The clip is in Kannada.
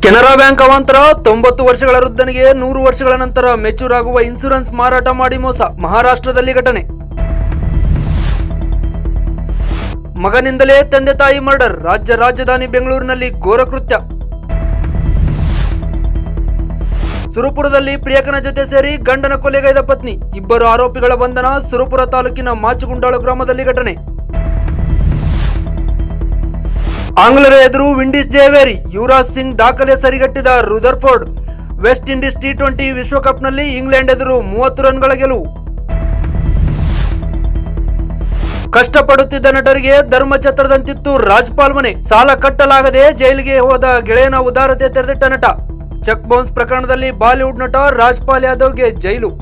ಕೆನರಾ ಬ್ಯಾಂಕ್ ಅವಾಂತರ 90 ವರ್ಷಗಳ ವೃದ್ಧನಿಗೆ 100 ವರ್ಷಗಳ ನಂತರ ಮೆಚೂರ್ ಆಗುವ ಇನ್ಶೂರೆನ್ಸ್ ಮಾರಾಟ ಮಾಡಿ ಮೋಸ. ಮಹಾರಾಷ್ಟ್ರದಲ್ಲಿ ಘಟನೆ. ಮಗನಿಂದಲೇ ತಂದೆ ತಾಯಿ ಮರ್ಡರ್. ರಾಜ್ಯ ರಾಜಧಾನಿ ಬೆಂಗಳೂರಿನಲ್ಲಿ ಘೋರ ಕೃತ್ಯ. ಸುರಪುರದಲ್ಲಿ ಪ್ರಿಯಕನ ಜೊತೆ ಸೇರಿ ಗಂಡನ ಕೊಲೆಗೈದ ಪತ್ನಿ. ಇಬ್ಬರು ಆರೋಪಿಗಳ ಬಂಧನ. ಸುರಪುರ ತಾಲೂಕಿನ ಮಾಚುಗುಂಡಾಳು ಗ್ರಾಮದಲ್ಲಿ ಘಟನೆ. ಆಂಗ್ಲರ ಎದುರು ವಿಂಡೀಸ್ ಜಯವೇರಿ. ಯುವರಾಜ್ ಸಿಂಗ್ ದಾಖಲೆ ಸರಿಗಟ್ಟಿದ ರುದರ್ಫೋರ್ಡ್. ವೆಸ್ಟ್ ಇಂಡೀಸ್ ಟಿ20 ವಿಶ್ವಕಪ್ನಲ್ಲಿ ಇಂಗ್ಲೆಂಡ್ ಎದುರು 30 ರನ್ಗಳ ಗೆಲುವು. ಕಷ್ಟಪಡುತ್ತಿದ್ದ ನಟರಿಗೆ ಧರ್ಮಛತ್ರದಂತಿತ್ತು ರಾಜ್ಪಾಲ್ ಮನೆ. ಸಾಲ ಕಟ್ಟಲಾಗದೆ ಜೈಲಿಗೆ ಹೋದ ಗೆಳೆಯನ ಉದಾರತೆ ತೆರೆದಿಟ್ಟ ನಟ. ಚೆಕ್ ಬೌನ್ಸ್ ಪ್ರಕರಣದಲ್ಲಿ ಬಾಲಿವುಡ್ ನಟ ರಾಜ್ಪಾಲ್ ಯಾದವ್ಗೆ ಜೈಲು.